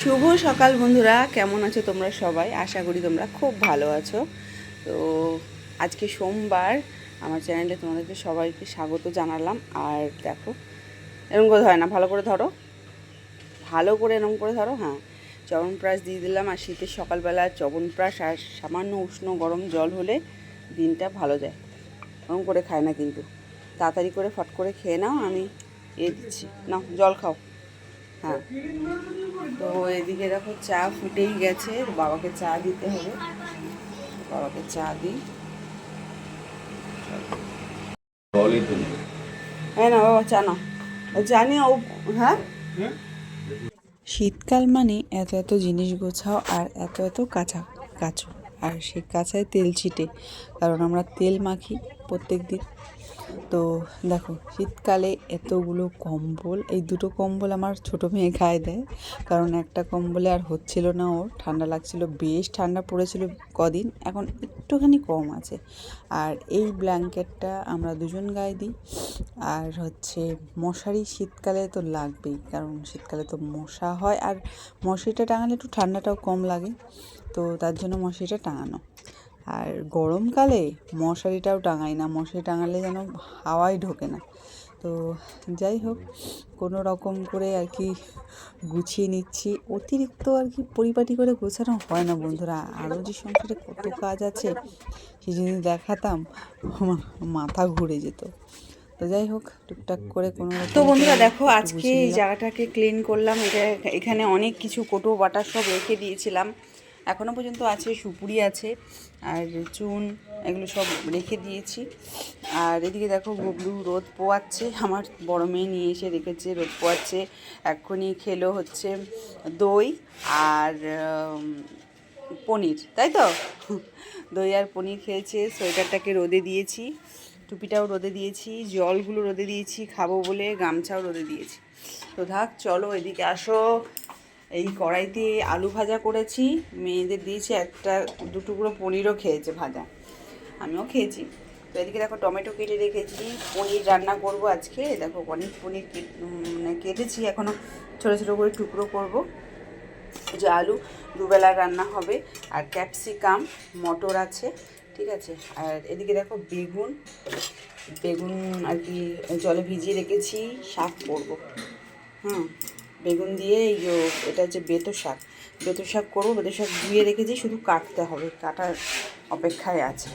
শুভ সকাল বন্ধুরা, কেমন আছো তোমরা সবাই? আশা করি তোমরা খুব ভালো আছো। তো আজকে সোমবার, আমার চ্যানেলে তোমাদেরকে সবাইকে স্বাগত জানালাম। আর দেখো, এরকম করে ধরে না, ভালো করে ধরো, ভালো করে এরকম করে ধরো। হ্যাঁ, চ্যবনপ্রাশ দিয়ে দিলাম। আর শীতের সকালবেলা চ্যবনপ্রাশ আর সামান্য উষ্ণ গরম জল হলে দিনটা ভালো যায়। এরকম করে খায় না কিন্তু, তাড়াতাড়ি করে ফট করে খেয়ে নাও। আমি দিচ্ছি, নাও জল খাও। হ্যাঁ, তো এদিকে দেখো চা ফুটেই গেছে, বাবাকে চা দিতে হবে। বাবাকে চা দিই। হ্যাঁ না বাবা, চা নাও। জানি ও। হ্যাঁ, শীতকাল মানে এত এত জিনিস গোছাও আর এত এত কাঁচা কাচো, আর সেই কাঁচায় তেল ছিটে, কারণ আমরা তেল মাখি প্রত্যেক দিন। তো দেখো, শীতকালে এতগুলো কম্বল, এই দুটো কম্বল আমার ছোটো মেয়ে গায়ে দেয়, কারণ একটা কম্বলে আর হচ্ছিল না ওর, ঠান্ডা লাগছিল, বেশ ঠান্ডা পড়েছিল কদিন, এখন একটুখানি কম আছে। আর এই ব্ল্যাঙ্কেটটা আমরা দুজন গায়ে দিই। আর হচ্ছে মশারি শীতকালে তো লাগবেই, কারণ শীতকালে তো মশা হয়, আর মশারিটা টাঙালে একটু ঠান্ডাটাও কম লাগে, তো তার জন্য মশারিটা টাঙানো। আর গরমকালে মশারিটাও টাঙাই না, মশারি টাঙালে যেন হাওয়াই ঢোকে না। তো যাই হোক, কোনো রকম করে আর কি গুছিয়ে নিচ্ছি। অতিরিক্ত আর কি পরিপাটি করে গোছানো হয় না বন্ধুরা, আরও যে সংসারে কত কাজ আছে সে যদি দেখাতাম মাথা ঘুরে যেত। তো যাই হোক, টুকটাক করে কোনো রকম। তো বন্ধুরা দেখো, আজকে এই জায়গাটাকে ক্লিন করলাম। এখানে অনেক কিছু কোটো বাটা সব রেখে দিয়েছিলাম, এখনও পর্যন্ত আছে, সুপুরি আছে আর চুন, এগুলো সব রেখে দিয়েছি। আর এদিকে দেখো, গুবলু রোদ পোয়াচ্ছে, আমার বড় মেয়ে নিয়ে এসে রেখেছে, রোদ পোয়াচ্ছে। এক্ষুনি খেলো হচ্ছে দই আর পনির, তাই তো? দই আর পনির খেয়েছে। সোয়েটারটাকে রোদে দিয়েছি, টুপিটাও রোদে দিয়েছি, জলগুলো রোদে দিয়েছি, খাবো বলে গামছাও রোদে দিয়েছি। তো থাক, চলো এদিকে আসো। এই কড়াইতে আলু ভাজা করেছি, মেয়েদের দিয়েছি, একটা দু টুকরো পনিরও খেয়েছে ভাজা, আমিও খেয়েছি। তো এদিকে দেখো, টমেটো কেটে রেখেছি, পনির রান্না করব আজকে। দেখো অনেক পনির মানে কেটেছি, এখনও ছোটো ছোটো করে টুকরো করব। যে আলু দুবেলা রান্না হবে, আর ক্যাপসিকাম, মটর আছে, ঠিক আছে। আর এদিকে দেখো বেগুন, বেগুন আর কি জলে ভিজিয়ে রেখেছি, শাক করবো। হুম, বেগুন দিয়ে এই যে এটা হচ্ছে বেতো শাক, বেতো শাক করবো। বেতো শাক ধুয়ে রেখেছি, শুধু কাটতে হবে, কাটার অপেক্ষায় আছে।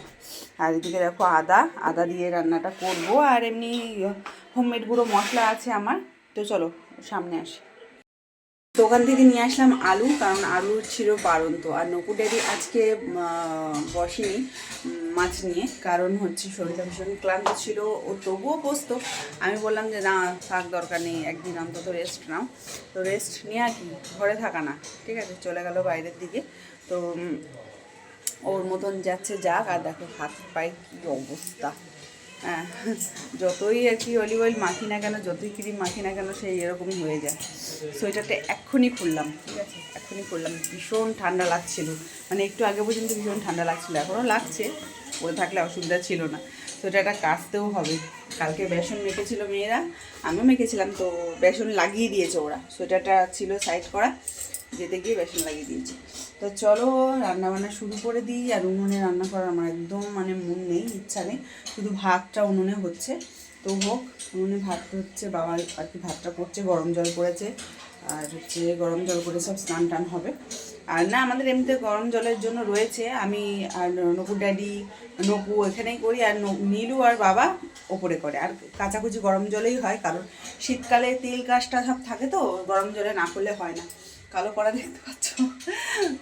আর এদিকে দেখো আদা, আদা দিয়ে রান্নাটা করব। আর এমনি হোমমেড গুঁড়ো মশলা আছে আমার। তো চলো সামনে আসি। দোকান থেকে নিয়ে আসলাম আলু, কারণ আলু ছিল বাড়ন্ত। আর নকু ড্যাডি আজকে বসেনি মাছ নিয়ে, কারণ হচ্ছে শরীরটা ভীষণ ক্লান্ত ছিল, ও তবুও বসতো। আমি বললাম যে না থাক, দরকার নেই, একদিন অন্তত রেস্ট নাও। তো রেস্ট নিয়ে আর কি, ঘরে থাকা না, ঠিক আছে, চলে গেল বাইরের দিকে। তো ওর মতন যাচ্ছে যাক। আর দেখো হাত পায়ে কী অবস্থা, হ্যাঁ, যতই আর কি অলিভ অয়েল মাখি না কেন, যতই ক্রিম মাখি না কেন, সেই এরকমই হয়ে যায়। সোয়েটারটা এক্ষুনি খুললাম, ঠিক আছে, এক্ষুনি খুললাম। ভীষণ ঠান্ডা লাগছিল, মানে একটু আগে পর্যন্ত ভীষণ ঠান্ডা লাগছিলো, এখনও লাগছে, পরে থাকলে অসুবিধা ছিল না। সোয়েটারটা কাচতেও হবে, কালকে বেসন মেখেছিল মেয়েরা, আমিও মেখেছিলাম, তো বেসন লাগিয়ে দিয়েছে ওরা, সোয়েটারটা ছিল সাইড করা, যেতে গিয়ে বেসন লাগিয়ে দিয়েছি। তো চলো রান্নাবান্না শুরু করে দিই। আর উনুনে রান্না করার আমার একদম মানে মন নেই, ইচ্ছা নেই, শুধু ভাতটা উনুনে হচ্ছে, তো হোক। উনুনে ভাত হচ্ছে, বাবা আর কি ভাতটা করছে, গরম জল করেছে, আর হচ্ছে গরম জল করে সব স্নান টান হবে। আর না, আমাদের এমনিতে গরম জলের জন্য রয়েছে, আমি আর নকু ড্যাডি, নকু এখানেই করি, আর নীলু আর বাবা ওপরে করে। আর কাচাকুচি গরম জলেই হয়, কারণ শীতকালে তেল কাজটা সব থাকে, তো গরম জলে না করলে হয় না। কালো করা দেখতে পাচ্ছ।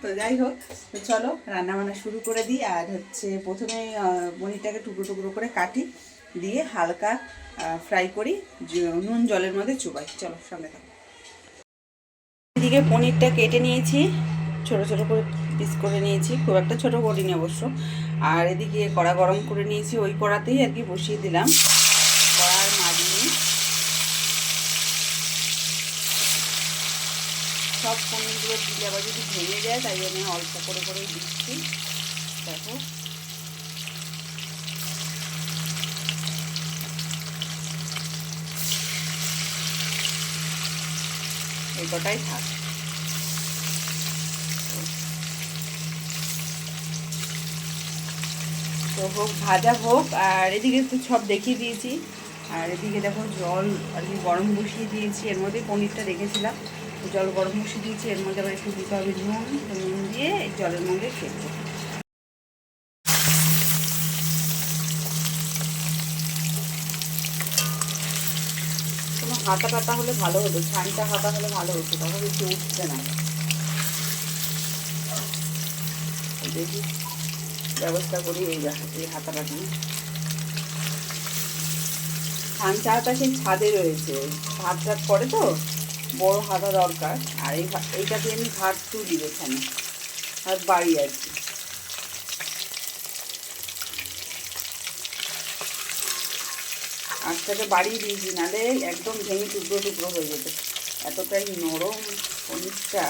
তো যাই হোক, তো চলো রান্নাবান্না শুরু করে দিই। আর হচ্ছে প্রথমে পনিরটাকে টুকরো টুকরো করে কাটি, দিয়ে হালকা ফ্রাই করি, নুন জলের মধ্যে চুবাই। চলো সঙ্গে থাকো। এদিকে পনিরটা কেটে নিয়েছি, ছোটো ছোটো করে পিস করে নিয়েছি, খুব একটা ছোটো করিনি অবশ্য। আর এদিকে কড়া গরম করে নিয়েছি, ওই কড়াতেই আর কি বসিয়ে দিলাম। কড়ার মাঝিয়ে সব পনিরগুলো দিলে আবার যদি ভেঙে যায়, তাই জন্য অল্প করে করেই দিচ্ছি। দেখো এই কটাই থাক। তো হোক, ভাজা হোক। আর এদিকে তো সব দেখিয়ে দিয়েছি। আর এদিকে দেখো জল আর কি গরম বসিয়ে দিয়েছি, এর মধ্যে পনিরটা রেখেছিলাম। তো জল গরম বসিয়ে দিয়েছি, এর মধ্যে আবার একটু দিতে হবে নুন। তো নুন দিয়ে এই জলের মধ্যে ফেলবো। কোনো হাতা টাতা হলে ভালো হতো, ছানটা হাতা হলে ভালো হতো, তখন একটু উঠছে না। দেখি ব্যবস্থা করি এই হাতাটা দিয়ে। ছানটা হাতা সেই ছাদে রয়েছে, ভাত টাত করে তো বড় হাতা দরকার। আর এইটা দিয়ে আমি ভাত তুলি এখানে, ভাত বাড়ি আর কি। আজটাকে বাড়িয়ে দিয়েছি, নাহলে একদম ভেঙে টুকরো টুকরো হয়ে যেত, এতটাই নরম পনিরটা।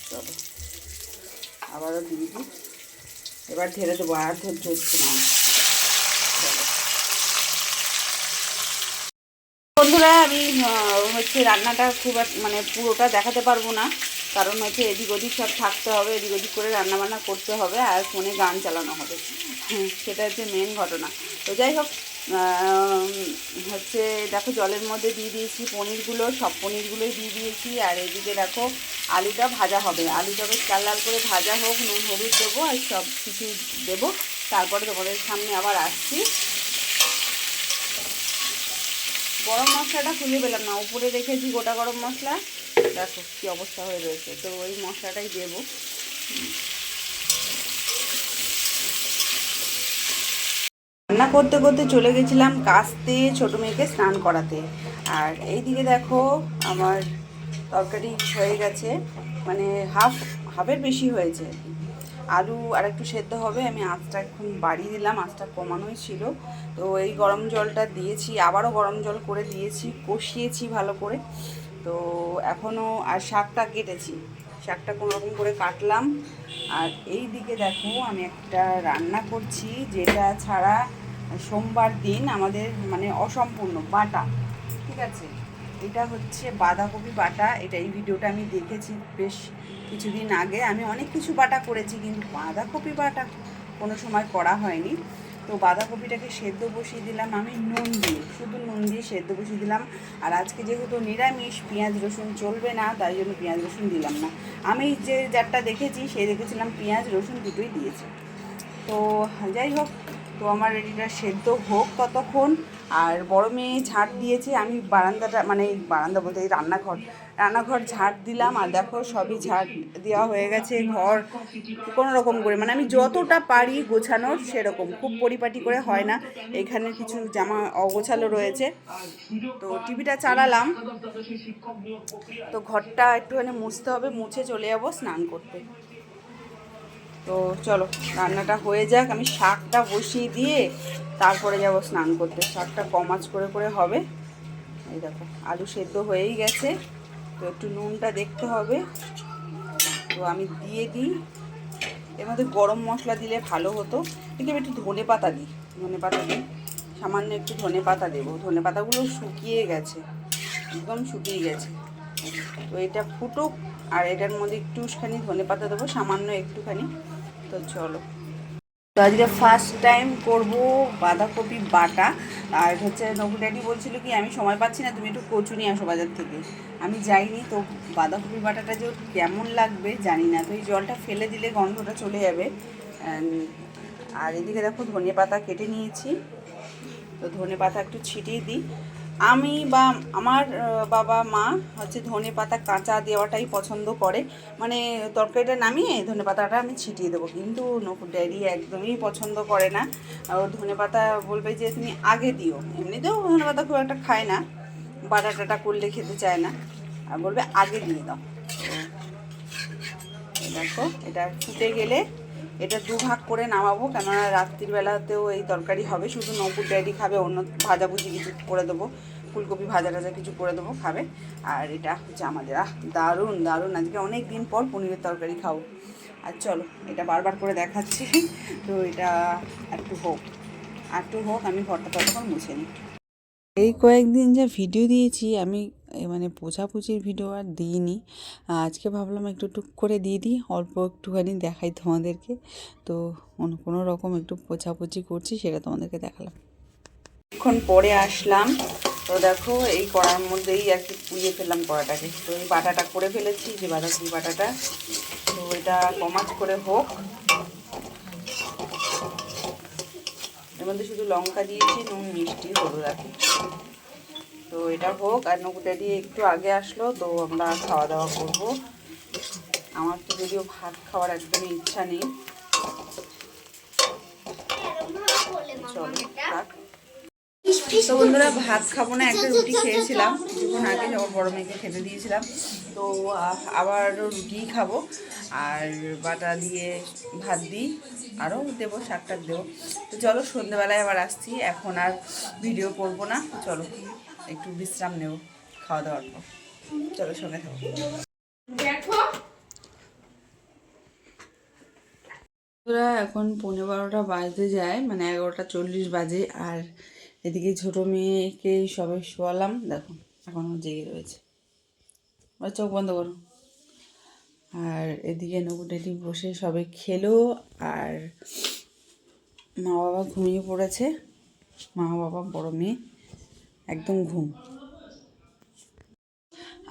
চলো আবারও দিয়ে দিই, এবার ঢেলে দেবো, আর ধৈর্য হচ্ছে না। বন্ধুরা আমি হচ্ছে রান্নাটা খুব মানে পুরোটা দেখাতে পারবো না, কারণ হচ্ছে এদিক ওদিক সব থাকতে হবে, এদিক ওদিক করে রান্নাবান্না করতে হবে, আর ফোনে গান চালানো হবে। সেটা হচ্ছে মেন ঘটনা। তো যাই হোক, হচ্ছে দেখো জলের মধ্যে দিয়ে দিয়েছি পনিরগুলো, সব পনিরগুলোই দিয়ে দিয়েছি। আর এদিকে দেখো আলুটা ভাজা হবে, আলুটা বেশ লাল লাল করে ভাজা হোক, নুন হলুদ দেবো আর সব কিছু দেবো। তারপরে তোমাদের সামনে আবার আসছি। গরম মশলাটা খুঁজে পেলাম না, উপরে রেখেছি গোটা গরম মশলা, দেখো কী অবস্থা হয়ে রয়েছে। তো ওই মশলাটাই দেবো। রান্না করতে করতে চলে গেছিলাম কাস্তে ছোটো মেয়েকে স্নান করাতে। আর এইদিকে দেখো আমার তরকারি হয়ে গেছে, মানে হাফের বেশি হয়েছে। আলু আর একটু সেদ্ধ হবে, আমি আঁচটা এখন বাড়িয়ে দিলাম, আঁচটা কমানোই ছিল। তো এই গরম জলটা দিয়েছি, আবারও গরম জল করে দিয়েছি, কষিয়েছি ভালো করে। তো এখনও আর শাকটা কেটেছি, শাকটা কোনোরকম করে কাটলাম। আর এই দিকে দেখো আমি একটা রান্না করছি, যেটা ছাড়া সোমবার দিন আমাদের মানে অসম্পূর্ণ বাটা, ঠিক আছে। এটা হচ্ছে বাঁধাকপি বাটা। এই ভিডিওটা আমি দেখেছি বেশ কিছুদিন আগে। আমি অনেক কিছু বাটা করেছি, কিন্তু বাঁধাকপি বাটা কোনো সময় করা হয়নি। তো বাঁধাকপিটাকে সেদ্ধ বসিয়ে দিলাম আমি নুন দিয়ে, শুধু নুন দিয়ে সেদ্ধ বসিয়ে দিলাম। আর আজকে যেহেতু নিরামিষ, পেঁয়াজ রসুন চলবে না, তাই জন্য পেঁয়াজ রসুন দিলাম না। আমি যে যারটা দেখেছি সে দেখেছিলাম পেঁয়াজ রসুন দুটোই দিয়েছে। তো যাই হোক, তো আমার এটা সেদ্ধ হোক ততক্ষণ। আর বড় মেয়ে ঝাঁট দিয়েছে, আমি বারান্দাটা মানে বারান্দা বলতে এই রান্নাঘর ঝাঁট দিলাম। আর দেখো সবই ঝাঁট দেওয়া হয়ে গেছে, ঘর কোনো রকম করে মানে আমি যতটা পারি গোছানোর, সেরকম খুব পরিপাটি করে হয় না। এখানে কিছু জামা অগোছালো রয়েছে। তো টিভিটা চালালাম, তো ঘরটা একটুখানি মুছতে হবে, মুছে চলে যাবো স্নান করতে। তো চলো রান্নাটা হয়ে যাক, আমি শাকটা বসিয়ে দিয়ে তারপরে যাব স্নান করতে। শাকটা কম আঁচ করে করে হবে। এই দেখো আলু সেদ্ধ হয়েই গেছে, তো একটু নুনটা দেখতে হবে। তো আমি দিয়ে দিই, এর মধ্যে গরম মশলা দিলে ভালো হতো, কিন্তু আমি একটু ধনে পাতা দিই, সামান্য একটু ধনে পাতা দেবো। ধনে পাতাগুলো শুকিয়ে গেছে, একদম শুকিয়ে গেছে। তো এটা ফুটুক, আর এটার মধ্যে একটুখানি ধনে পাতা দেবো, সামান্য একটুখানি। তো চলো, তো আজকে ফার্স্ট টাইম করব বাঁধাকপি বাটা। আর হচ্ছে নকু ড্যাডি বলছিল কি আমি সময় পাচ্ছি না, তুমি একটু কচু নিয়ে আসো বাজার থেকে। আমি যাইনি, তো বাঁধাকপি বাটাটা যে কেমন লাগবে জানি না। তো এই জলটা ফেলে দিলে গন্ধটা চলে যাবে। আর এদিকে দেখো ধনে পাতা কেটে নিয়েছি, তো ধনে পাতা একটু ছিটিয়ে দিই। আমি বা আমার বাবা মা হচ্ছে ধনে পাতা কাঁচা দেওয়াটাই পছন্দ করে, মানে তরকারিটা নামিয়ে ধনে পাতাটা আমি ছিটিয়ে দেবো। কিন্তু নকুর ড্যাডি একদমই পছন্দ করে না, ও ধনে পাতা বলবে যে তুমি আগে দিও। এমনিতেও ধনে পাতা খুব একটা খায় না, বাটা টাটা করলে খেতে চায় না, আর বলবে আগে দিয়ে দাও। তো দেখো এটা ফুটে গেলে এটা দুভাগ করে নামাবো, কেননা রাত্রিবেলাতেও এই তরকারি হবে। শুধু নকুর ড্যাডি খাবে, অন্য ভাজাভুজি কিছু করে দেবো, ফুলকপি ভাজা টাজা কিছু করে দেবো, খাবে। আর এটা হচ্ছে আমাদের দারুণ দারুণ, আজকে অনেক দিন পর পনিরের তরকারি খাবো। আর চলো এটা বারবার করে দেখাচ্ছি, তো এটা একটু হোক, আমি ঘরটা ততক্ষণ মুছে নিই। এই কয়েকদিন যা ভিডিও দিয়েছি আমি মানে পোছাপুছির ভিডিও আর দিইনি। আজকে ভাবলাম একটু টুক করে দিয়ে দিই, অল্প একটুখানি দেখাই তোমাদেরকে। তো কোনো রকম একটু পোছাপুছি করছি, সেটা তোমাদেরকে দেখালাম। কিছুক্ষণ পরে আসলাম, তো দেখো এই কড়ার মধ্যেই আর কি পুড়িয়ে ফেললাম কড়াটাকে। তো এই বাটাটা করে ফেলেছি, যে বাঁধাকপি বাটাটা। তো এটা কমাচ করে হোক, এর মধ্যে শুধু লঙ্কা দিয়েছি, নুন মিষ্টি হলুদ রাখি। তো এটা হোক, আর নকুটা দিয়ে একটু আগে আসলো, তো আমরা খাওয়া দাওয়া করব। আমার তো যদিও ভাত খাওয়ার একদমই ইচ্ছা নেই। চলো থাক। তো বন্ধুরা, ভাত খাবো না, একটা রুটি খেয়েছিলাম কিছুক্ষণ আগে, যখন বড় মেয়েকে খেতে দিয়েছিলাম। তো আবার রুটিই খাবো, আর বাটা দিয়ে ভাত দিই, আরও দেবো, শাকটাক দেবো। তো চলো, সন্ধ্যেবেলায় আবার আসছি, এখন আর ভিডিও করবো না। চলো একটু বিশ্রাম নেব খাওয়া দাওয়ার পর। চলো সঙ্গে থাকো। এখন 11:15 বাজতে যায়, মানে 11:40 বাজে। আর এদিকে ছোটো মেয়েকে সবে শোয়ালাম, দেখো এখনও জেগে রয়েছে। চোখ বন্ধ করো। আর এদিকে নকুডেটি বসে সবে খেলো, আর মা বাবা ঘুমিয়ে পড়েছে। মা বাবা বড় মেয়ে একদম ঘুম।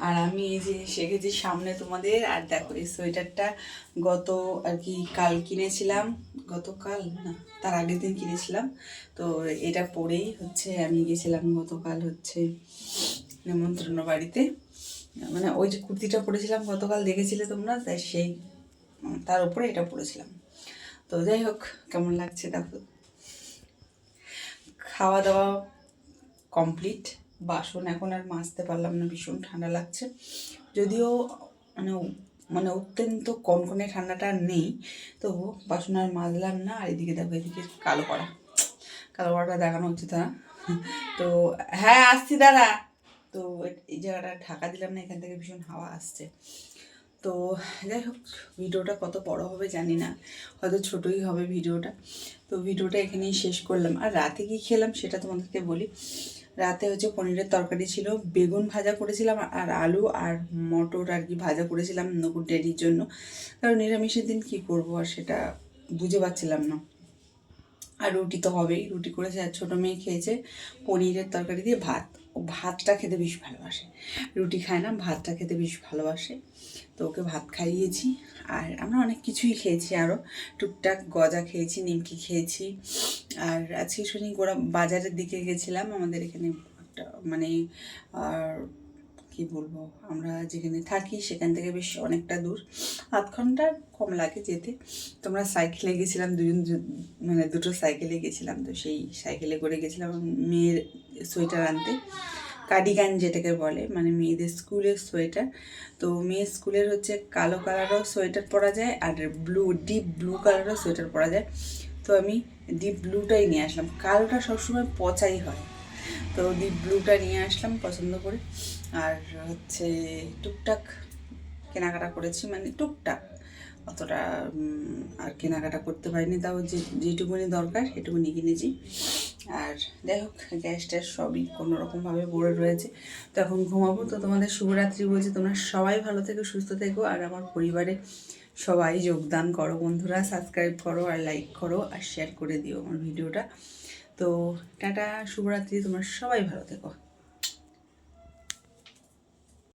আর আমি এই যে শিখেছি সামনে তোমাদের। আর দেখো এই সোয়েটারটা গত আর কি কাল কিনেছিলাম, গতকাল না তার আগের দিন কিনেছিলাম। তো এটা পরেই হচ্ছে আমি গেছিলাম গতকাল হচ্ছে নেমন্ত্রণ বাড়িতে। মানে ওই যে কুর্তিটা পরেছিলাম গতকাল, দেখেছিলে তোমরা, তাই সেই তার উপরে এটা পরেছিলাম। তো যাই হোক, কেমন লাগছে দেখো। খাওয়া দাওয়া কমপ্লিট, বাসন এখন আর মাজতে পারলাম না, ভীষণ ঠান্ডা লাগছে। যদিও মানে মানে অত্যন্ত কনকনে ঠান্ডাটা নেই, তবু বাসন আর মাজলাম না। আর এদিকে দেখো, এদিকে কালো কড়াটা দেখানো হচ্ছে তা। তো হ্যাঁ আসছি দাঁড়া। তো এই জায়গাটা ঢাকা দিলাম না, এখান থেকে ভীষণ হাওয়া আসছে। তো যাই হোক, ভিডিওটা কত বড় হবে জানি না, হয়তো ছোটোই হবে ভিডিওটা। তো ভিডিওটা এখানেই শেষ করলাম। আর রাতে কি খেলাম সেটা তোমাদেরকে বলি। রাতে হচ্ছে পনিরের তরকারি ছিল, বেগুন ভাজা করেছিলাম, আর আলু আর মটর আর কি ভাজা করেছিলাম নকুর ড্যাডির জন্য। কারণ নিরামিষের দিন কী করবো, আর সেটা বুঝে পাচ্ছিলাম না। আর রুটি তো হবেই, রুটি করেছে। আর ছোটো মেয়ে খেয়েছে পনিরের তরকারি দিয়ে ভাত। ও ভাতটা খেতে বেশ ভালোবাসে, রুটি খায় না, ভাতটা খেতে বেশ ভালোবাসে। তো ওকে ভাত খাইয়েছি। আর আমরা অনেক কিছুই খেয়েছি, আরও টুকটাক গজা খেয়েছি, নিমকি খেয়েছি। আর আজকে শুনি বাজারের দিকে গেছিলাম, আমাদের এখানে একটা মানে আর কি বলবো, আমরা যেখানে থাকি সেখান থেকে বেশ অনেকটা দূর, 0.5 ঘন্টার কম লাগে যেতে। তোমরা সাইকেলে গেছিলাম, মানে দুটো সাইকেলে গেছিলাম। তো সেই সাইকেলে করে গেছিলাম মেয়ের সোয়েটার আনতে, কার্ডিগান যেটাকে বলে, মানে মেয়েদের স্কুলের সোয়েটার। তো মেয়ের স্কুলের হচ্ছে কালো কালারও সোয়েটার পরা যায়, আর ডিপ ব্লু কালারও সোয়েটার পরা যায়। তো আমি ডিপ ব্লুটাই নিয়ে আসলাম, কালোটা সবসময় পচাই হয়। তো ডিপ ব্লুটা নিয়ে আসলাম পছন্দ করে। আর হচ্ছে টুকটাক কেনাকাটা করেছি, মানে টুকটাক, অতটা আর কেনাকাটা করতে পারিনি, তাও যেটুকুনি দরকার সেটুকুনি কিনেছি। আর যাই হোক, গ্যাস ট্যাস সবই কোনোরকমভাবে ভরে রয়েছে। তো এখন ঘুমাবো। তো তোমাদের শুভরাত্রি বলছি, তোমরা সবাই ভালো থেকো, সুস্থ থেকো। আর আমার পরিবারে সবাই যোগদান করো বন্ধুরা, সাবস্ক্রাইব করো আর লাইক করো আর শেয়ার করে দিও আমার ভিডিওটা। তো টাটা, শুভরাত্রি, তোমরা সবাই ভালো থেকো।